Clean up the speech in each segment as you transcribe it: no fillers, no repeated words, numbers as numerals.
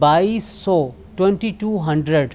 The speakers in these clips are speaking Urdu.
2200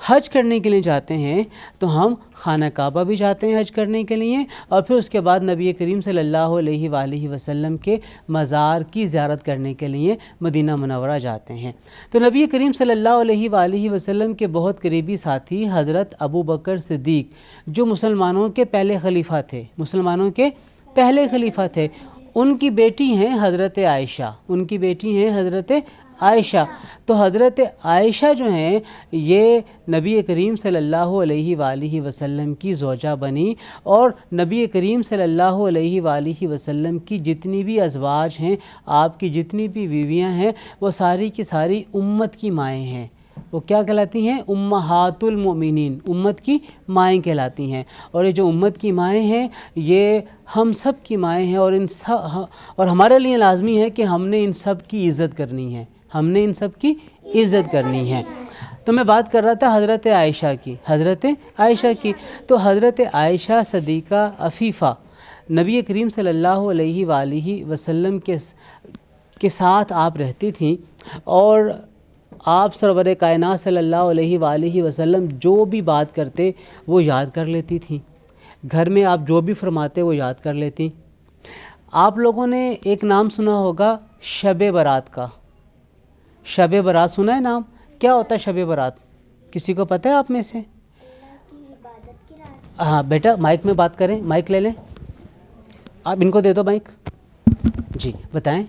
حج کرنے کے لیے جاتے ہیں تو ہم خانہ کعبہ بھی جاتے ہیں حج کرنے کے لیے، اور پھر اس کے بعد نبی کریم صلی اللہ علیہ وآلہ وسلم کے مزار کی زیارت کرنے کے لیے مدینہ منورہ جاتے ہیں۔ تو نبی کریم صلی اللہ علیہ وآلہ وسلم کے بہت قریبی ساتھی حضرت ابو بکر صدیق، جو مسلمانوں کے پہلے خلیفہ تھے، ان کی بیٹی ہیں حضرت عائشہ، تو حضرت عائشہ جو ہیں یہ نبی کریم صلی اللہ علیہ وآلہ وسلم کی زوجہ بنی، اور نبی کریم صلی اللہ علیہ وآلہ وسلم کی جتنی بھی ازواج ہیں، آپ کی جتنی بھی بیویاں ہیں، وہ ساری کی ساری امت کی مائیں ہیں۔ وہ کیا کہلاتی ہیں؟ امہات المؤمنین، امت کی مائیں کہلاتی ہیں۔ اور یہ جو امت کی مائیں ہیں یہ ہم سب کی مائیں ہیں، اور ہمارے لیے لازمی ہے کہ ہم نے ان سب کی عزت کرنی ہے، تو میں بات کر رہا تھا حضرت عائشہ کی، تو حضرت عائشہ صدیقہ عفیفہ نبی کریم صلی اللہ علیہ وآلہ وسلم کے ساتھ آپ رہتی تھیں، اور آپ سرور کائنات صلی اللہ علیہ وآلہ وسلم جو بھی بات کرتے وہ یاد کر لیتی تھیں، گھر میں آپ جو بھی فرماتے وہ یاد کر لیتی۔ آپ لوگوں نے ایک نام سنا ہوگا شب برات کا، شب برات سنا ہے نام؟ کیا ہوتا ہے شب برات؟ کسی کو پتہ ہے آپ میں سے؟ ہاں بیٹا مائک میں بات کریں، مائک لے لیں، آپ ان کو دے دو مائک، جی بتائیں۔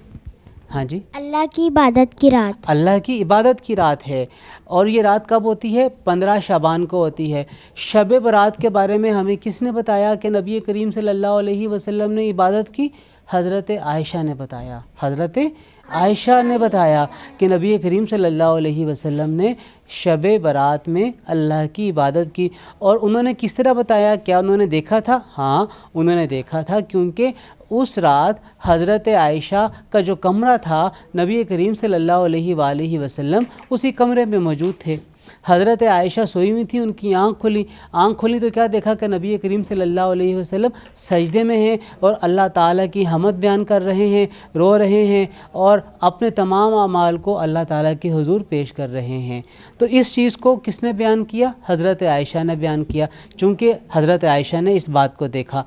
ہاں جی، اللہ کی عبادت کی رات، اللہ کی عبادت کی رات ہے، اور یہ رات کب ہوتی ہے؟ 15 شعبان کو ہوتی ہے۔ شب برات کے بارے میں ہمیں کس نے بتایا کہ نبی کریم صلی اللہ علیہ وسلم نے عبادت کی؟ حضرت عائشہ نے بتایا کہ نبی کریم صلی اللہ علیہ وسلم نے شب برات میں اللہ کی عبادت کی۔ اور انہوں نے کس طرح بتایا؟ کیا انہوں نے دیکھا تھا؟ ہاں انہوں نے دیکھا تھا، کیونکہ اس رات حضرت عائشہ کا جو کمرہ تھا نبی کریم صلی اللہ علیہ وآلہ وسلم اسی کمرے میں موجود تھے۔ حضرت عائشہ سوئی ہوئی تھی، ان کی آنکھ کھلی تو کیا دیکھا کہ نبی کریم صلی اللہ علیہ وسلم سجدے میں ہیں، اور اللہ تعالیٰ کی حمد بیان کر رہے ہیں، رو رہے ہیں، اور اپنے تمام اعمال کو اللہ تعالیٰ کے حضور پیش کر رہے ہیں۔ تو اس چیز کو کس نے بیان کیا؟ حضرت عائشہ نے بیان کیا، چونکہ حضرت عائشہ نے اس بات کو دیکھا۔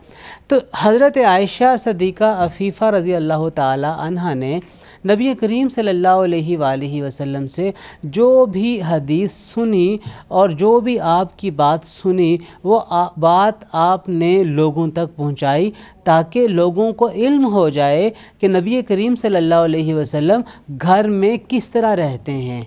تو حضرت عائشہ صدیقہ عفیفہ رضی اللہ تعالی عنہا نے نبی کریم صلی اللہ علیہ وآلہ وسلم سے جو بھی حدیث سنی اور جو بھی آپ کی بات سنی، وہ بات آپ نے لوگوں تک پہنچائی، تاکہ لوگوں کو علم ہو جائے کہ نبی کریم صلی اللہ علیہ وسلم گھر میں کس طرح رہتے ہیں،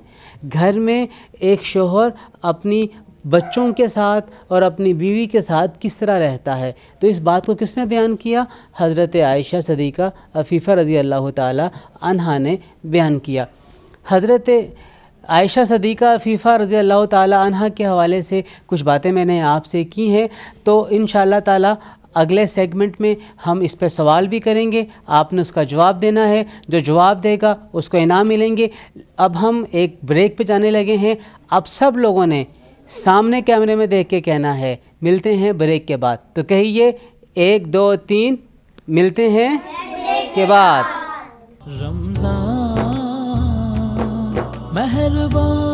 گھر میں ایک شوہر اپنی بچوں کے ساتھ اور اپنی بیوی کے ساتھ کس طرح رہتا ہے۔ تو اس بات کو کس نے بیان کیا؟ حضرت عائشہ صدیقہ عفیفہ رضی اللہ تعالی عنہا نے بیان کیا۔ حضرت عائشہ صدیقہ عفیفہ رضی اللہ تعالی عنہا کے حوالے سے کچھ باتیں میں نے آپ سے کی ہیں، تو انشاءاللہ تعالی اگلے سیگمنٹ میں ہم اس پہ سوال بھی کریں گے، آپ نے اس کا جواب دینا ہے، جو جواب دے گا اس کو انعام ملیں گے۔ اب ہم ایک بریک پہ جانے لگے ہیں، اب سب لوگوں نے سامنے کیمرے میں دیکھ کے کہنا ہے ملتے ہیں بریک کے بعد، تو کہیے 1 2 3 ملتے ہیں کے بعد۔ رمضان مہربان۔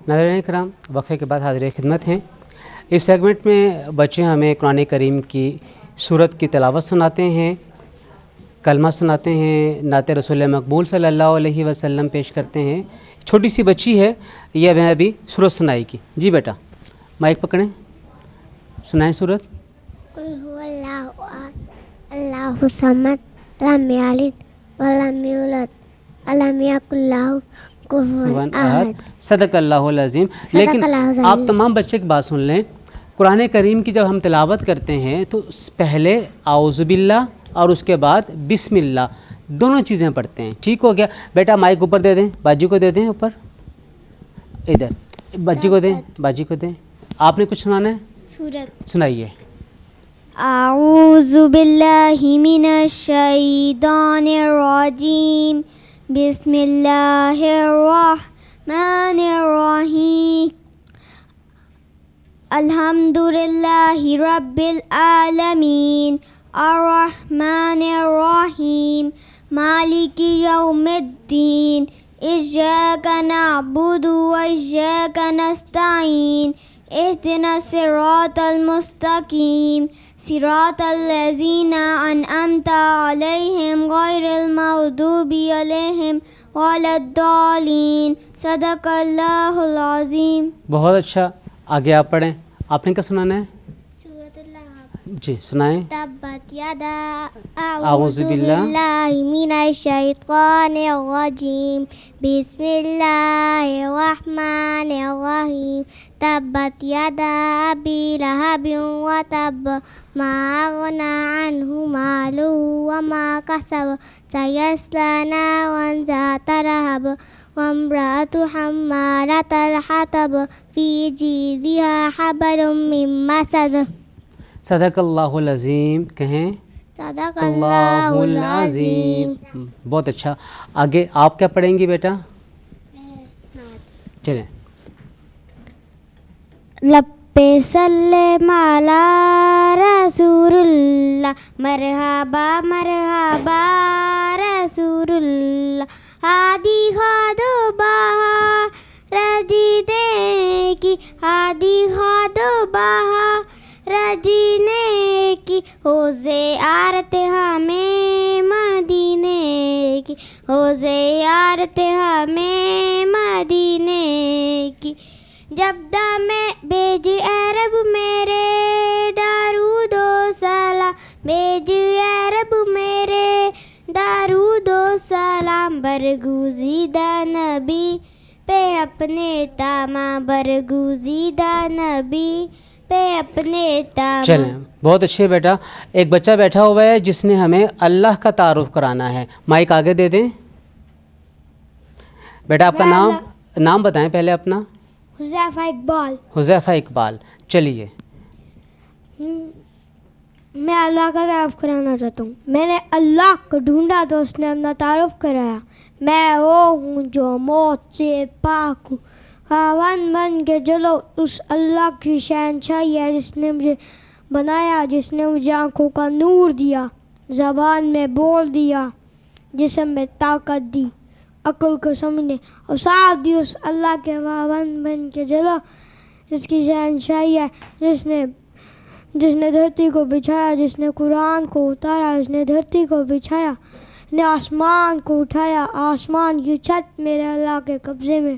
ناظرین کرام، وقفے کے بعد حاضر خدمت ہیں۔ اس سیگمنٹ میں بچے ہمیں قرآن کریم کی سورت کی تلاوت سناتے ہیں، کلمہ سناتے ہیں، نعت رسول مقبول صلی اللہ علیہ وسلم پیش کرتے ہیں۔ چھوٹی سی بچی ہے، یہ ہمیں ابھی سورت سنائے گی۔ جی بیٹا مائک پکڑیں، سنائیں سورت۔ قل هو اللہ احد اللہ الصمد لم یلد ولم یولد ولم یکن لہ کفوا احد۔ صدق اللہ العظیم۔ لیکن آپ تمام بچے ایک بات سن لیں، قرآن کریم کی جب ہم تلاوت کرتے ہیں تو پہلے اعوذ باللہ اور اس کے بعد بسم اللہ دونوں چیزیں پڑھتے ہیں، ٹھیک ہو گیا؟ بیٹا مائک اوپر دے دیں، باجی کو دے دیں، اوپر ادھر باجی کو دیں، باجی کو دیں۔ آپ نے کچھ سنانا ہے؟ سورت سنائیے۔ اعوذ باللہ من الشیطان الرجیم، بسم اللہ الرحمن الرحیم، الحمد للہ رب العالمین، الرحمن الرحیم، مالک یوم الدین إياك نعبد وإياك نستعين اهدنا الصراط المستقيم صراط الذين أنعمت عليهم غير المغضوب عليهم ولا الضالين صدق اللہ العظیم. بہت اچھا. آگے آپ پڑھیں. آپ نے کیا سنانا ہے؟ سورۃ اللہب. جی سنائیں. تبت یدا اعوذ باللہ من الشیطان الرجیم بسم اللہ الرحمن الرحیم تبت یدا ابی لہب وتب ما اغنی عنہ مالہ وما کسب سیصلی نارا ذات لہب وامرأة حمالة الحطب في جيدها حبل من مسد. صدق اللہ العظیم. کہیں صدق اللہ العظیم. بہت اچھا. آگے آپ کیا پڑھیں گی بیٹا؟ چلیں. لپے سلم علی رسول اللہ مرحبا مرحبا رسول اللہ ہادی خادو بہا رجینے کی ہادی خادو بہا رجینے کی حوضے آرت ہمیں مدینے کی حوضے آرت ہمیں مدینے کی جب دم بیج عرب میرے درود و سلام بیج عرب میرے درود و سلام برگزیدہ نبی پہ اپنے تاما برگزیدہ نبی پہ اپنے تاما. چلیں بہت اچھے بیٹا. ایک بچہ بیٹھا ہوا ہے جس نے ہمیں اللہ کا تعارف کرانا ہے. مائک آگے دے دیں. بیٹا آپ کا نام بتائیں پہلے اپنا. حذیفہ اقبال. حذیفہ اقبال. چلیے. میں اللہ کا تعارف کرانا چاہتا ہوں. میں نے اللہ کو ڈھونڈا تو اس نے اپنا تعارف کرایا. میں وہ ہوں جو موت سے پاک ہوں. خاون بن کے چلو اس اللہ کی شہنشاہی ہے جس نے مجھے بنایا, جس نے مجھے آنکھوں کا نور دیا, زبان میں بول دیا, جسم میں طاقت دی, عقل کو سمجھنے اور ساتھ دی. اس اللہ کے خاون بن کے چلو جس کی شہنشاہی ہے, جس نے دھرتی کو بچھایا, جس نے قرآن کو اتارا, جس نے دھرتی کو بچھایا, نے آسمان کو اٹھایا. آسمان کی چھت میرے اللہ کے قبضے میں,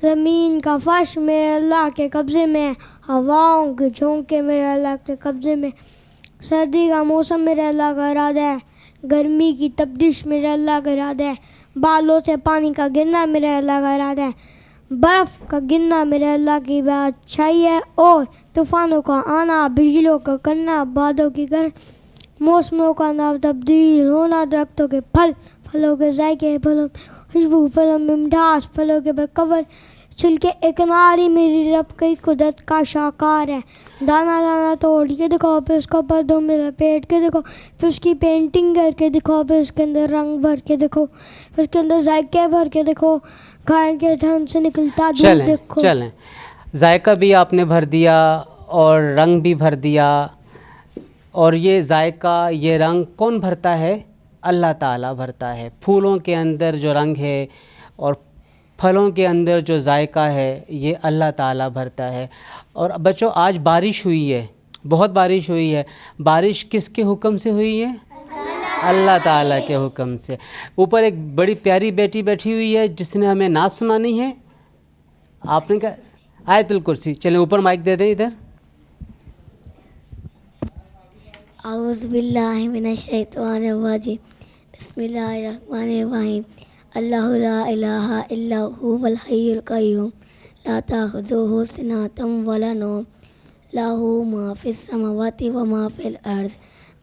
زمین کا فرش میرے اللہ کے قبضے میں, ہواؤں کے جھونکے میرے اللہ کے قبضے میں, سردی کا موسم میرے اللہ کا ارادہ ہے, گرمی کی تپدش میرے اللہ کا ارادہ ہے, بالوں سے پانی کا گرنا میرے اللہ کا ارادہ ہے, برف کا گرنا میرے اللہ کی بادشاہی ہے, اور طوفانوں کا آنا, بجلیوں کا کرنا, بادوں کی موسموں کا نہ تبدیل ہونا, درختوں کے پھلوں کے ذائقے, پھلوں خوشبو, پھلوں میں مٹھاس, پھلوں کے برکور چھلکے. ایک ناری میری رب کی قدرت کا شاہکار ہے. دانا دانا توڑ کے دکھاؤ, پھر اس کو پردوں میں لپیٹ کے دکھاؤ, پھر اس کی پینٹنگ کر کے دکھاؤ, پھر اس کے اندر رنگ بھر کے دیکھو, پھر اس کے اندر ذائقے بھر کے دیکھو, کھائیں کے ٹھنڈ سے نکلتا دودھ دیکھو. چلیں ذائقہ بھی آپ نے بھر دیا اور رنگ بھی بھر دیا. اور یہ ذائقہ یہ رنگ کون بھرتا ہے؟ اللہ تعالیٰ بھرتا ہے. پھولوں کے اندر جو رنگ ہے اور پھلوں کے اندر جو ذائقہ ہے یہ اللہ تعالیٰ بھرتا ہے. اور بچوں آج بارش ہوئی ہے, بہت بارش ہوئی ہے. بارش کس کے حکم سے ہوئی ہے؟ اللہ تعالیٰ کے حکم سے. اوپر ایک بڑی پیاری بیٹی بیٹھی ہوئی ہے جس نے ہمیں نعت سنانی ہے. آپ نے کہا آیت الکرسی. چلیں اوپر مائک دے دیں ادھر. اعوذ باللہ من الشیطان الرجیم بسم اللہ الرحمن الرحیم اللہ لا الہ الا هو الحی القیوم لا تأخذہ سنۃ ولا نوم لہ ما فی السماوات وما فی الارض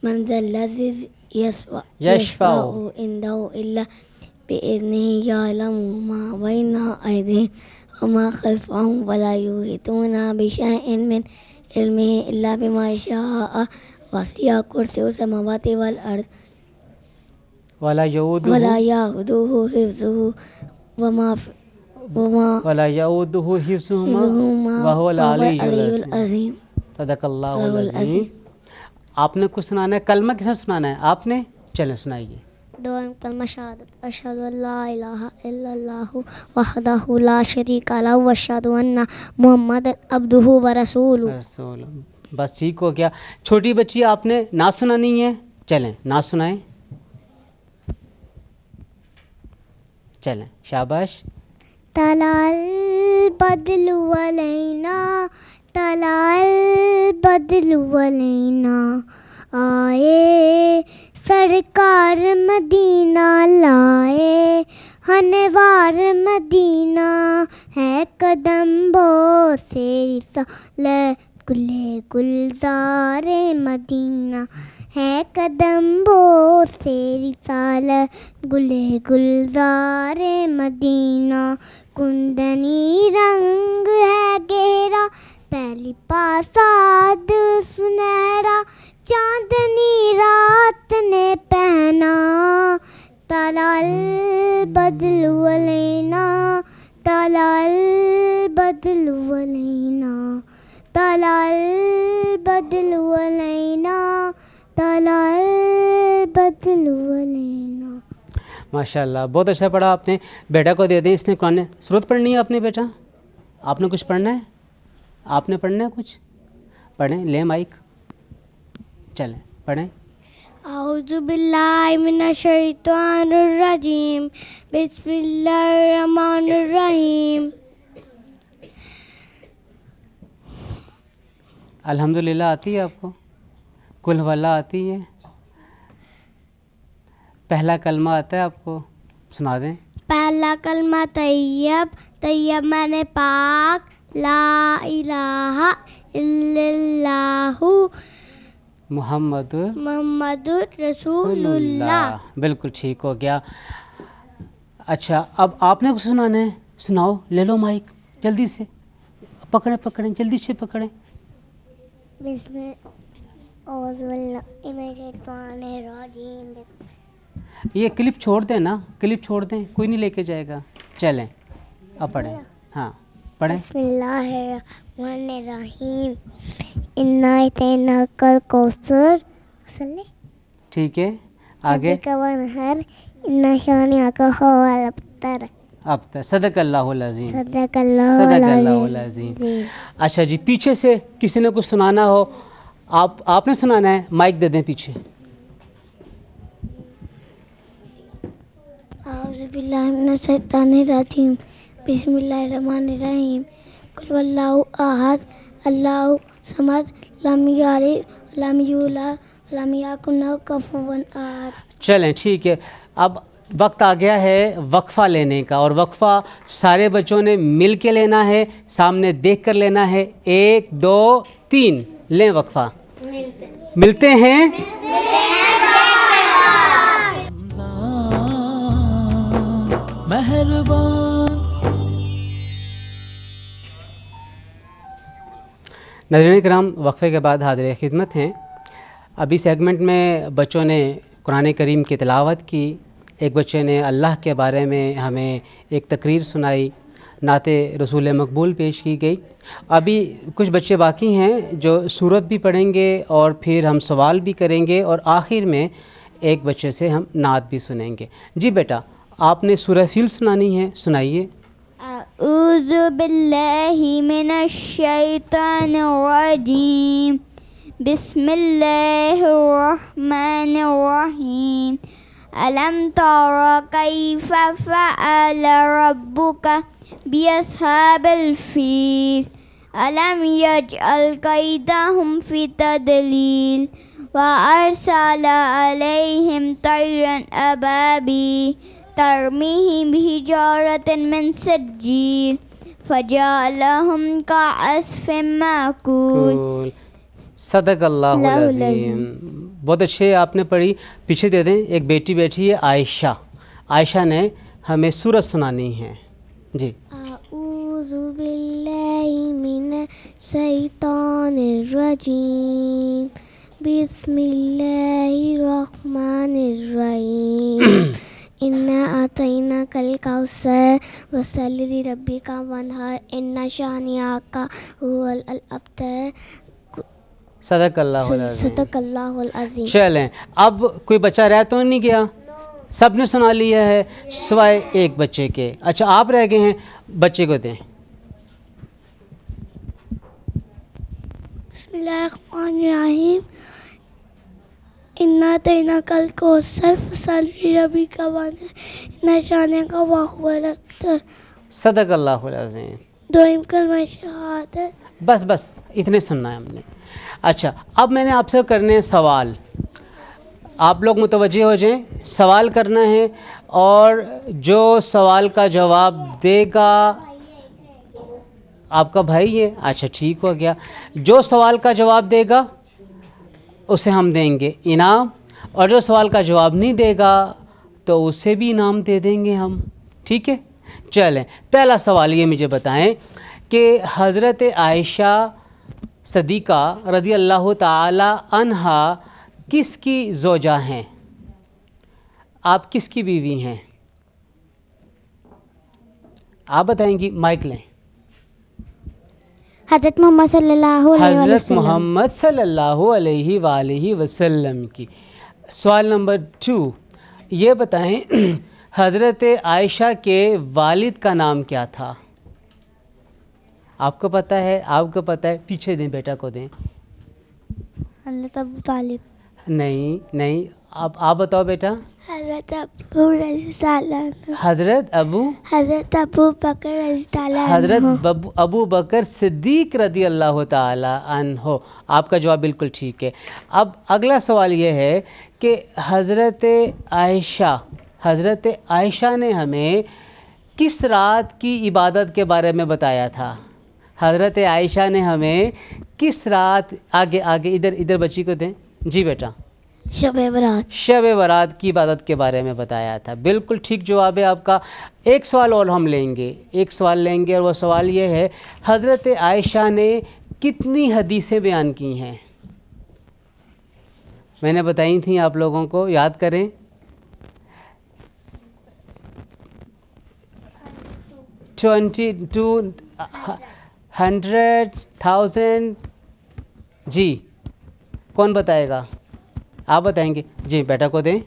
من ذا الذی یشفع عنده الا بإذنہ یعلم ما بین ایدیہم وما خلفہم ولا یحیطون بشیء من علمہ الا بما شاء وسع کرسیہ السماوات والارض ولا یعودہ حفظہما ولا یعودہ حفظہما وہو العلی العظیم. صدق اللہ العظیم. آپ نے کچھ سنانا ہے؟ کلمہ کس نے سنانا ہے؟ آپ نے؟ چلیں سنائیے. دو کلمہ شہادت اشہد ان لا الہ الا اللہ وحدہ لا شریک لہ واشہد ان محمد عبدہ ورسولہ. رسول بس ٹھیک ہو گیا. چھوٹی بچی آپ نے نعت سنانی ہے, چلیں نعت سنائیں. چلیں شاباش. طلع البدر علینا طلع البدر علینا آئے سرکار مدینہ لائے ہنوار مدینہ ہے قدم بو سے رسالت گلے گلزار مدینہ ہے قدم بو سے رسالت گلے گلزار مدینہ. کندنی رنگ ہے گہرا پہلی پاساد سنہرا چاندنی رات نے پہنا. طلع البدر علینا طلع البدر علینا طلع البدر علینا طلع البدر علینا. ماشاء اللہ بہت اچھا پڑھا آپ نے. بیٹا کو دے دیں, اس نے قرآن سورت پڑھنی ہے آپ نے. بیٹا آپ نے کچھ پڑھنا ہے, آپ نے پڑھنا ہے کچھ, پڑھیں. لیں مائک, چلیں پڑھیں. اعوذ باللہ من الشیطان الرجیم بسم اللہ الرحمن الرحیم. الحمدللہ آتی ہے آپ کو؟ کل واللہ آتی ہے؟ پہلا کلمہ آتا ہے آپ کو؟ سنا دیں. پہلا کلمہ طیب, طیب معنی پاک, لا الہ الا اللہ محمد محمد رسول اللہ. بالکل ٹھیک ہو گیا. اچھا اب آپ نے کچھ سنانا ہے, سناؤ. لے لو مائک جلدی سے, پکڑیں جلدی سے پکڑیں. بسم اعوذ باللہ من الشیطان الرجیم. یہ کلپ چھوڑ دیں نا, کلپ چھوڑ دیں, کوئی نہیں لے کے جائے گا. چلیں اب پڑھیں. ہاں پڑھیں. بسم اللہ الرحمن الرحیم. انا اعطیناک الکوثر صلی ٹھیک ہے آگے. ونہر انا شانئک هو الابتر. اب تک صدق اللہ العظیم. صدق اللہ صدق اللہ العظیم. اچھا جی, پیچھے سے کسی نے کچھ سنانا ہو, آپ نے سنانا ہے, مائک دے دیں پیچھے. اعوذ باللہ من الشیطان الرجیم بسم اللہ الرحمن الرحیم. قل واللہ احد اللہ صمد لم یلد لم یولد لم یکن لہ کفوا احد. چلیں ٹھیک ہے. اب وقت آ گیا ہے وقفہ لینے کا, اور وقفہ سارے بچوں نے مل کے لینا ہے, سامنے دیکھ کر لینا ہے. 1 2 3 لیں وقفہ. ملتے ہیں. مہربان. ناظرین کرام, وقفے کے بعد حاضر خدمت ہیں. ابھی سیگمنٹ میں بچوں نے قرآن کریم کی تلاوت کی, ایک بچے نے اللہ کے بارے میں ہمیں ایک تقریر سنائی, نعت رسول مقبول پیش کی گئی. ابھی کچھ بچے باقی ہیں جو سورت بھی پڑھیں گے, اور پھر ہم سوال بھی کریں گے, اور آخر میں ایک بچے سے ہم نعت بھی سنیں گے. جی بیٹا, آپ نے سورہ فیل سنانی ہے, سنائیے. اعوذ باللہ من الشیطان الرجیم بسم اللہ الرحمن الرحیم. ألم تر كيف فعل ربك بأصحاب الفيل ألم يجعل كيدهم في تضليل وأرسل عليهم طيرا أبابيل ترميهم بحجارة من سجيل فجعلهم كعصف مأكول. صدق اللہ العظیم. بہت اچھے آپ نے پڑھی. پیچھے دے دیں, ایک بیٹی بیٹھی ہے عائشہ, عائشہ نے ہمیں سورت سنانی ہے. جی. اعوذ باللہ من الشیطان الرجیم بسم اللہ الرحمن الرحیم. انا اعطیناک الکوثر فصلی لربک وانحر ان شانئک هو الابتر. صدق اللہ العظیم. صدق اللہ العظیم. چلیں, اب کوئی بچہ رہ تو نہیں گیا؟ سب نے سنا لیا ہے سوائے ایک بچے کے. اچھا آپ رہ گئے ہیں, بچے کو دیں. بسم اللہ الرحمن الرحیم. انا تینا کل کو صرف سالی ربی کا وانا انا شانے کا واقع صدق اللہ العظیم. دوئم کلمہ شہادت. بس اتنے سننا ہے ہم نے. اچھا اب میں نے آپ سے کرنے ہیں سوال, آپ لوگ متوجہ ہو جائیں. سوال کرنا ہے اور جو سوال کا جواب دے گا, آپ کا بھائی ہے, اچھا ٹھیک ہو گیا, جو سوال کا جواب دے گا اسے ہم دیں گے انعام, اور جو سوال کا جواب نہیں دے گا تو اسے بھی انعام دے دیں گے ہم. ٹھیک ہے, چلیں پہلا سوال یہ مجھے بتائیں کہ حضرت عائشہ صدیقہ رضی اللہ تعالی عنہا کس کی زوجہ ہیں؟ آپ کس کی بیوی ہیں؟ آپ بتائیں گی, مائک لیں. حضرت محمد صلی اللہ علیہ حضرت وسلم. محمد صلی اللہ علیہ وآلہ وسلم کی. سوال نمبر 2 یہ بتائیں حضرت عائشہ کے والد کا نام کیا تھا؟ آپ کو پتہ ہے؟ آپ کو پتہ ہے؟ پیچھے دیں, بیٹا کو دیں. حضرت ابو طالب. نہیں آپ بتاؤ بیٹا. حضرت ابو رضی اللہ عنہ. حضرت ابو بکر رضی اللہ عنہ. حضرت ابو بکر صدیق رضی اللہ تعالی عنہ. آپ کا جواب بالکل ٹھیک ہے. اب اگلا سوال یہ ہے کہ حضرت عائشہ نے ہمیں کس رات کی عبادت کے بارے میں بتایا تھا؟ حضرت عائشہ نے ہمیں کس رات, آگے ادھر بچی کو دیں. جی بیٹا. شب برات. شب برات کی عبادت کے بارے میں بتایا تھا. بالکل ٹھیک جواب ہے آپ کا. ایک سوال اور ہم لیں گے, اور وہ سوال یہ ہے حضرت عائشہ نے کتنی حدیثیں بیان کی ہیں؟ میں نے بتائی تھیں آپ لوگوں کو, یاد کریں. 100,000. جی کون بتائے گا؟ آپ بتائیں گے. جی بیٹا کو دیں.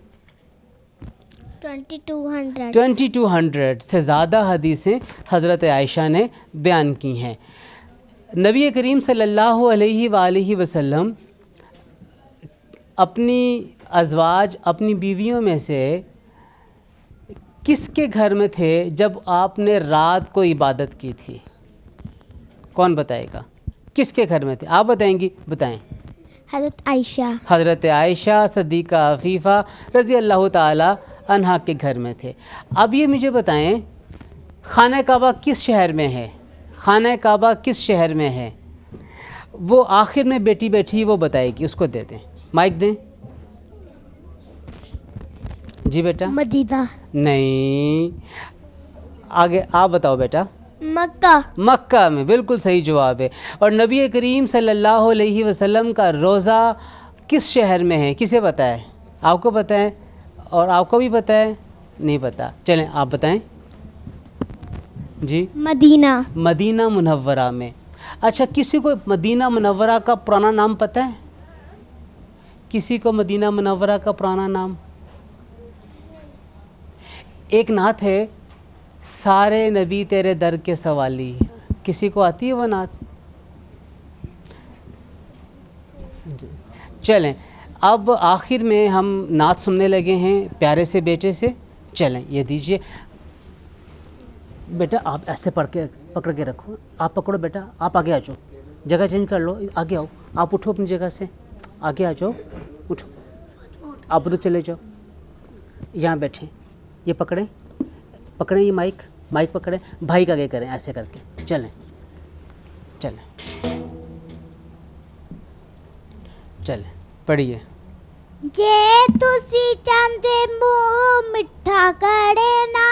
2200 سے زیادہ حدیثیں حضرت عائشہ نے بیان کی ہیں. نبی کریم صلی اللہ علیہ وآلہ وسلم اپنی ازواج, اپنی بیویوں میں سے کس کے گھر میں تھے جب آپ نے رات کو عبادت کی تھی؟ کون بتائے گا؟ کس کے گھر میں تھے؟ آپ بتائیں گی, بتائیں. حضرت عائشہ صدیقہ عفیفہ رضی اللہ تعالی عنہا کے گھر میں تھے. اب یہ مجھے بتائیں خانہ کعبہ کس شہر میں ہے؟ خانہ کعبہ کس شہر میں ہے؟ وہ آخر میں بیٹی بیٹھی وہ بتائے گی, اس کو دے دیں, مائک دیں. جی بیٹا. مدینہ. نہیں, آگے آپ بتاؤ بیٹا. مکہ میں. بالکل صحیح جواب ہے. اور نبی کریم صلی اللہ علیہ وسلم کا روزہ کس شہر میں ہے؟ کسے پتہ ہے؟ آپ کو پتہ ہے اور آپ کو بھی پتہ ہے؟ نہیں پتہ. چلیں آپ بتائیں. جی مدینہ منورہ میں. اچھا کسی کو مدینہ منورہ کا پرانا نام پتہ ہے؟ کسی کو مدینہ منورہ کا پرانا نام؟ ایک نعت ہے, سارے نبی تیرے در کے سوالی. کسی کو آتی ہے وہ نعت؟ چلیں اب آخر میں ہم نعت سننے لگے ہیں پیارے سے بیٹے سے. چلیں یہ دیجئے بیٹا, آپ ایسے پکڑ کے رکھو. آپ پکڑو بیٹا, آپ آگے آ جاؤ, جگہ چینج کر لو, آگے آؤ. آپ اٹھو اپنی جگہ سے, آگے آ جاؤ, اٹھو. آپ ادھر چلے جاؤ, یہاں بیٹھیں. یہ پکڑیں یہ مائک پکڑیں. بھائی کا آگے کریں ایسے کر کے. چلیں پڑھیے. جے تسی چاندے منہ مٹھا کرے نا